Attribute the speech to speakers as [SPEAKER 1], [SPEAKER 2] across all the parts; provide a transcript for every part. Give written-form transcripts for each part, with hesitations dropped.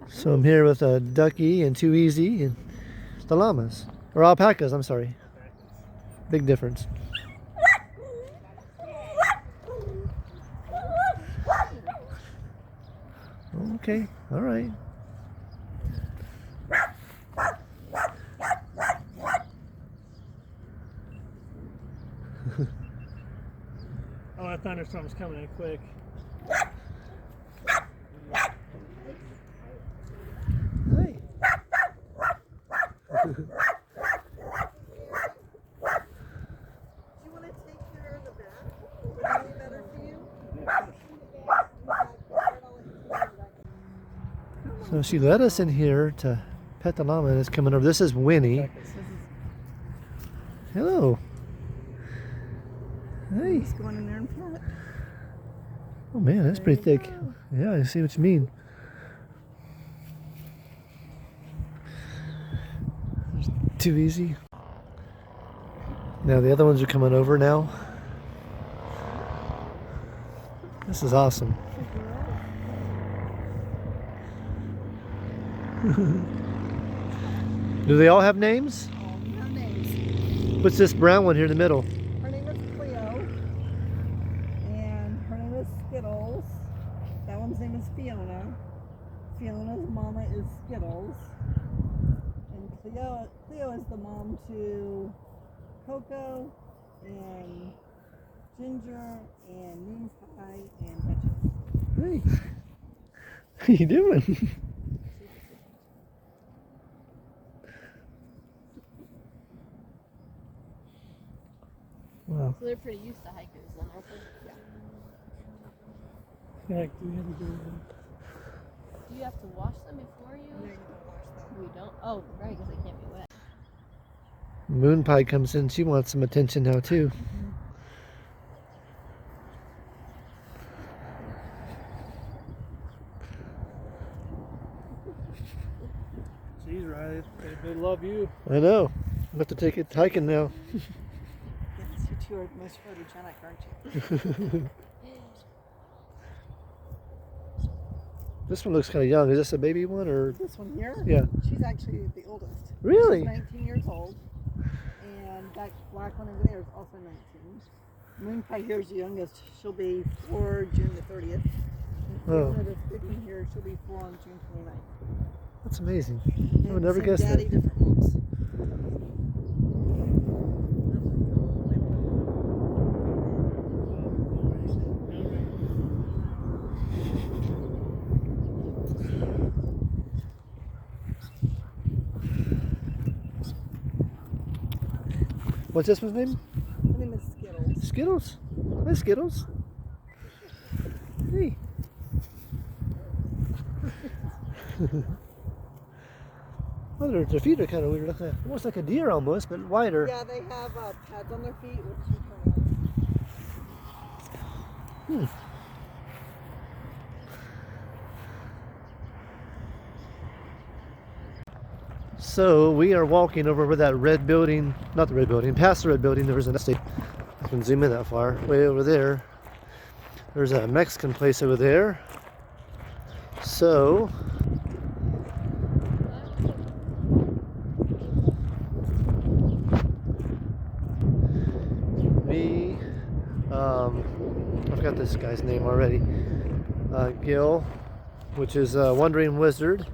[SPEAKER 1] So I'm here with a ducky and Too Easy and the llamas. Or alpacas, I'm sorry. Big difference. Okay, all right.
[SPEAKER 2] Oh, that thunderstorm's coming in quick.
[SPEAKER 1] Hey.
[SPEAKER 3] Do you want to take care of the back? Would that be better for you?
[SPEAKER 1] So she let us in here to pet the llama and it's coming over. This is Winnie. Hello. Hey.
[SPEAKER 3] Just going in there and pet.
[SPEAKER 1] Oh man, that's pretty thick.
[SPEAKER 3] Go.
[SPEAKER 1] Yeah, I see what you mean. Too Easy. Now the other ones are coming over now. This is awesome. Do they all have names?
[SPEAKER 3] All have names.
[SPEAKER 1] What's this brown one here in the middle?
[SPEAKER 3] Her name is Cleo. And her name is Skittles. That one's name is Fiona. Fiona's mama is Skittles. And Cleo is the mom to Coco and Ginger and Moon Pie and Duchess.
[SPEAKER 1] Hey. What are you doing? Wow.
[SPEAKER 4] So they're pretty used to hikers then, aren't they?
[SPEAKER 2] Yeah, do we have to do
[SPEAKER 4] Do you have to wash them before you?
[SPEAKER 3] No, you don't wash them.
[SPEAKER 4] We don't? Oh, right, because they can't be wet.
[SPEAKER 1] Moon Pie comes in. She wants some attention now too.
[SPEAKER 2] She's right. They love you.
[SPEAKER 1] I know. I'm about to take it hiking now.
[SPEAKER 3] Yes, you two are the most photogenic, aren't you?
[SPEAKER 1] This one looks kind of young. Is this a baby one or?
[SPEAKER 3] This one here?
[SPEAKER 1] Yeah.
[SPEAKER 3] She's actually the oldest.
[SPEAKER 1] Really?
[SPEAKER 3] She's 19 years old. And that black one over there is also 19. Moon Pie here is the youngest. She'll be 4 June the 30th. And
[SPEAKER 1] Oh.
[SPEAKER 3] Fiona, this big one here, she'll be 4 on June 29th.
[SPEAKER 1] That's amazing. I would
[SPEAKER 3] And
[SPEAKER 1] never
[SPEAKER 3] same
[SPEAKER 1] guess
[SPEAKER 3] daddy,
[SPEAKER 1] that.
[SPEAKER 3] different moms.
[SPEAKER 1] What's this one's name?
[SPEAKER 3] Her name is Skittles.
[SPEAKER 1] Skittles. Hi, Skittles. Hey. Oh, their feet are kind of weird. Almost like a deer almost, but wider.
[SPEAKER 3] Yeah, they have pads on their feet, which you can
[SPEAKER 1] So we are walking over where that red building, not the red building, past the red building. There was an estate. I can zoom in that far. Way over there. There's a Mexican place over there. So me, I forgot this guy's name already. Gil, which is Wandering Wizard,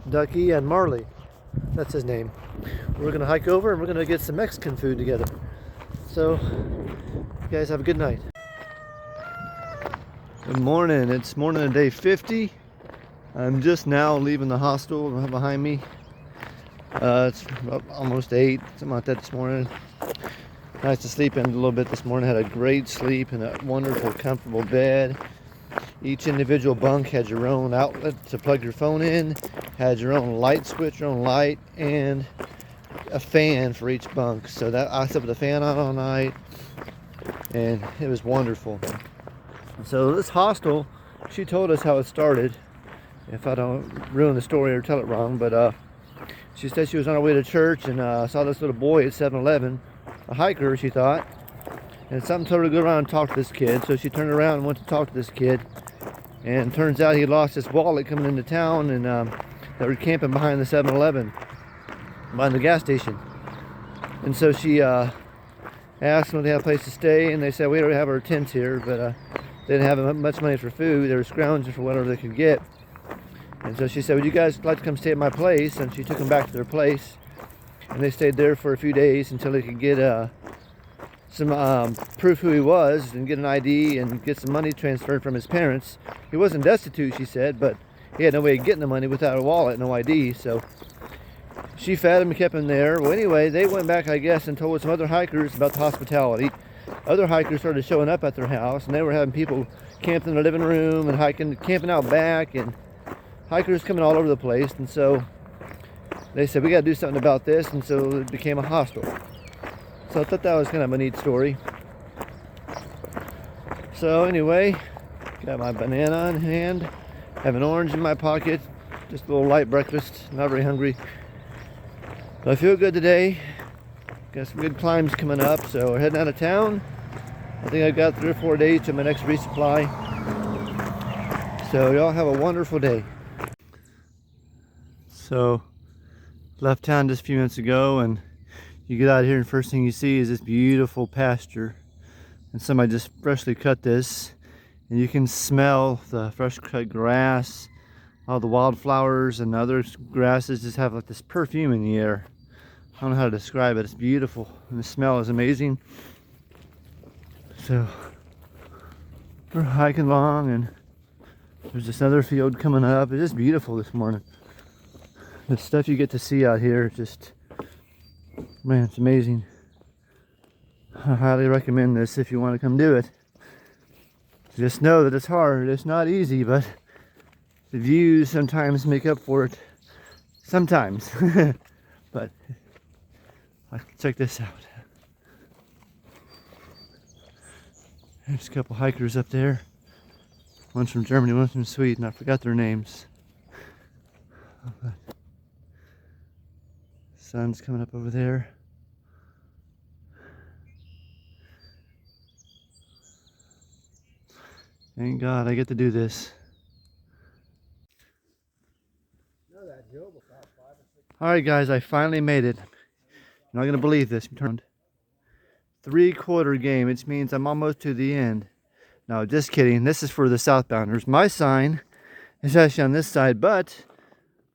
[SPEAKER 1] Ducky, and Marley. That's his name. We're gonna hike over and we're gonna get some Mexican food together. So, you guys have a good night. Good morning. It's morning of day 50. I'm just now leaving the hostel behind me. It's almost 8, something like that this morning. Nice to sleep in a little bit this morning. Had a great sleep in a wonderful, comfortable bed. Each individual bunk had your own outlet to plug your phone in, had your own light switch, your own light, and a fan for each bunk. So that I slept with the fan on all night, and it was wonderful. So this hostel, she told us how it started. If I don't ruin the story or tell it wrong, but she said she was on her way to church and saw this little boy at 7-Eleven, a hiker, she thought, and something told her to go around and talk to this kid. So she turned around and went to talk to this kid, And turns out he lost his wallet coming into town, and they were camping behind the 7-Eleven, behind the gas station. And so she asked them if they had a place to stay, and they said, we don't have our tents here, but they didn't have much money for food. They were scrounging for whatever they could get. And so she said, would you guys like to come stay at my place? And she took them back to their place, and they stayed there for a few days until they could get some proof who he was and get an ID and get some money transferred from his parents. He wasn't destitute, she said, but he had no way of getting the money without a wallet, no ID. So she fed him and kept him there. Well, anyway, they went back, I guess, and told some other hikers about the hospitality. Other hikers started showing up at their house, and they were having people camped in the living room and camping out back, and hikers coming all over the place. And so they said, we got to do something about this, and so it became a hostel. So I thought that was kind of a neat story. So anyway, got my banana in hand, have an orange in my pocket, just a little light breakfast, not very hungry. But I feel good today. Got some good climbs coming up, so we're heading out of town. I think I've got 3 or 4 days to my next resupply. So y'all have a wonderful day. So left town just a few minutes ago, and you get out here and first thing you see is this beautiful pasture. And somebody just freshly cut this, and you can smell the fresh cut grass. All the wildflowers and other grasses just have like this perfume in the air. I don't know how to describe it. It's beautiful, and the smell is amazing. So we're hiking along, and there's this other field coming up. It's just beautiful this morning. The stuff you get to see out here, just, man, it's amazing. I highly recommend this if you want to come do it. Just know that it's hard. It's not easy, but the views sometimes make up for it. Sometimes. But check this out. There's a couple hikers up there. One's from Germany, one's from Sweden. I forgot their names. Sun's coming up over there. Thank God I get to do this. Alright guys, I finally made it. You're not going to believe this. Turned 3/4 game, which means I'm almost to the end. No, just kidding. This is for the southbounders. My sign is actually on this side, but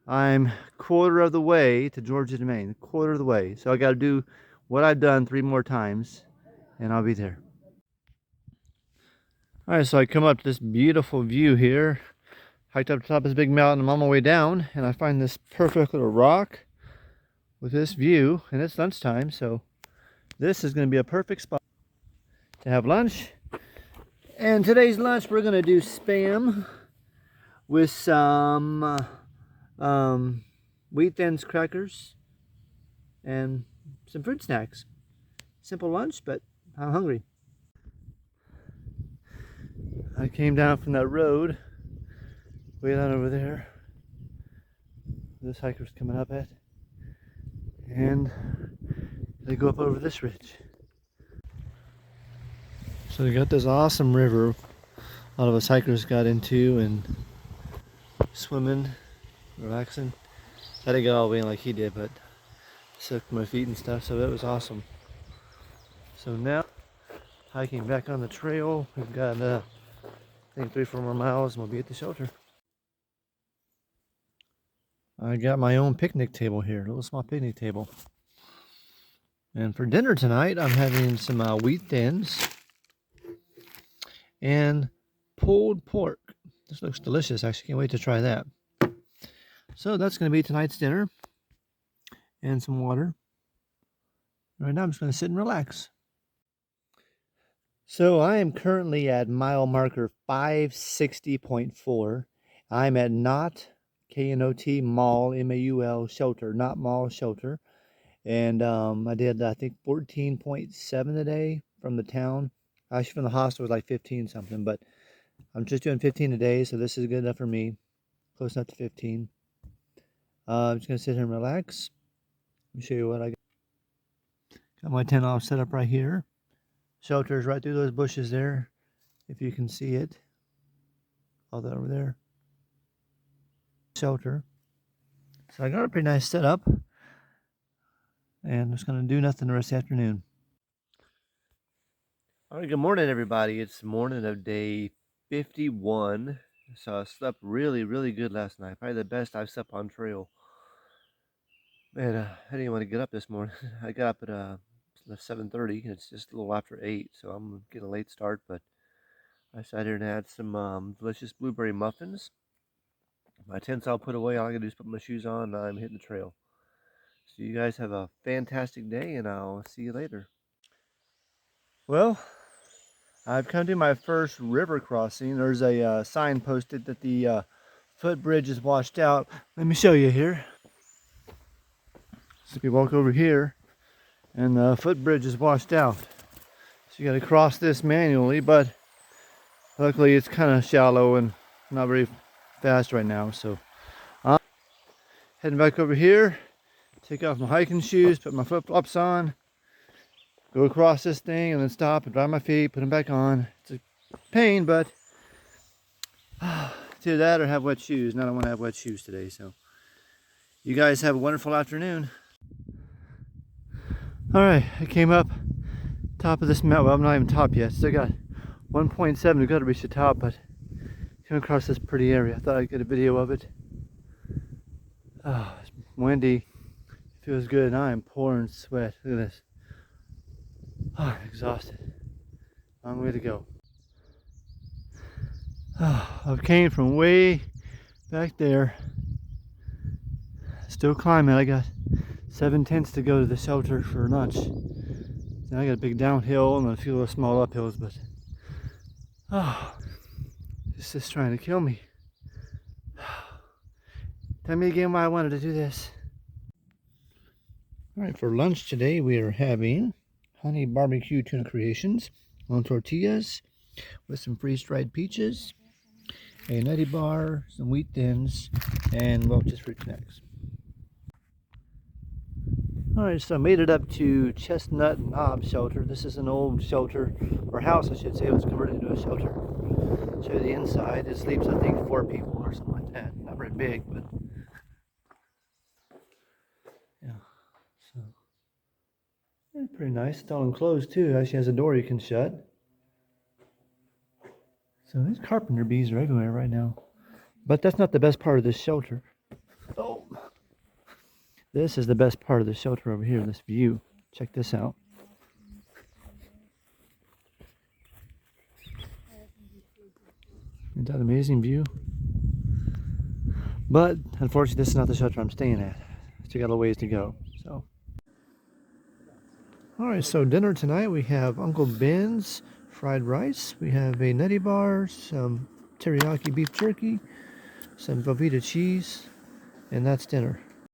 [SPEAKER 1] I'm 1/4 of the way to Georgia to Maine. 1/4 of the way. So I got to do what I've done 3 more times, and I'll be there. Alright, so I come up to this beautiful view here. Hiked up to the top of this big mountain. I'm on my way down, and I find this perfect little rock with this view, and it's lunchtime, so this is going to be a perfect spot to have lunch. And today's lunch, we're going to do Spam with some wheat thins crackers and some fruit snacks. Simple lunch, but I'm hungry. I came down from that road way down over there. This hiker's coming up at, and they go up over this ridge. So they got this awesome river a lot of us hikers got into, and swimming, relaxing. I didn't get all the way in like he did, but soaked my feet and stuff, so that was awesome. So now hiking back on the trail. We've got I think 3 or 4 more miles, and we'll be at the shelter. I got my own picnic table here, a little small picnic table. And for dinner tonight, I'm having some wheat thins and pulled pork. This looks delicious, actually. Can't wait to try that. So that's going to be tonight's dinner, and some water. Right now I'm just going to sit and relax. So I am currently at mile marker 560.4. I'm at Knott, K-N-O-T, Mall, M-A-U-L, shelter, Knott Mall shelter. And I did, I think, 14.7 a day from the town. Actually, from the hostel was like 15 something, but I'm just doing 15 a day, so this is good enough for me. Close enough to 15. I'm just going to sit here and relax. Let me show you what I got. Got my tent all set up right here. Shelter's right through those bushes there, if you can see it. All that over there. Shelter. So I got a pretty nice setup. And I'm just going to do nothing the rest of the afternoon. All right, good morning, everybody. It's the morning of day 51. So I slept really, really good last night. Probably the best I've slept on trail. Man, I didn't even want to get up this morning. I got up at 7:30, and it's just a little after 8, so I'm getting a late start. But I sat here and had some delicious blueberry muffins. My tent's all put away. All I gotta do is put my shoes on, and I'm hitting the trail. So you guys have a fantastic day, and I'll see you later. Well, I've come to my first river crossing. There's a sign posted that the footbridge is washed out. Let me show you here. So if you walk over here, and the footbridge is washed out. So you got to cross this manually, but luckily it's kind of shallow and not very fast right now. So I'm heading back over here, take off my hiking shoes, put my flip-flops on, go across this thing and then stop and dry my feet, put them back on. It's a pain, but do that or have wet shoes. And I don't want to have wet shoes today. So you guys have a wonderful afternoon. All right, I came up top of this mountain. Well, I'm not even top yet. Still got 1.7 to go to reach the top, but came across this pretty area. I thought I'd get a video of it. Oh, it's windy. Feels good. And I am pouring sweat. Look at this. Oh, I'm exhausted. Long way to go. Oh, I came from way back there. Still climbing. I got 7/10 to go to the shelter for lunch. Then I got a big downhill and a few little small uphills, but it's just trying to kill me. Tell me again why I wanted to do this. All right, for lunch today we are having honey barbecue tuna creations on tortillas with some freeze-dried peaches, a nutty bar, some wheat thins, and Welch's fruit snacks. Alright, so I made it up to Chestnut Knob Shelter. This is an old shelter, or house I should say. It was converted into a shelter. Show you the inside. It sleeps, I think, 4 people or something like that. Not very big, but yeah. So it's pretty nice. It's all enclosed too. It actually has a door you can shut. So these carpenter bees are everywhere right now. But that's not the best part of this shelter. Oh. This is the best part of the shelter over here, this view. Check this out. Isn't that an amazing view? But unfortunately, this is not the shelter I'm staying at. Still got a ways to go. So, all right. So dinner tonight we have Uncle Ben's fried rice. We have a nutty bar, some teriyaki beef jerky, some Velveeta cheese, and that's dinner.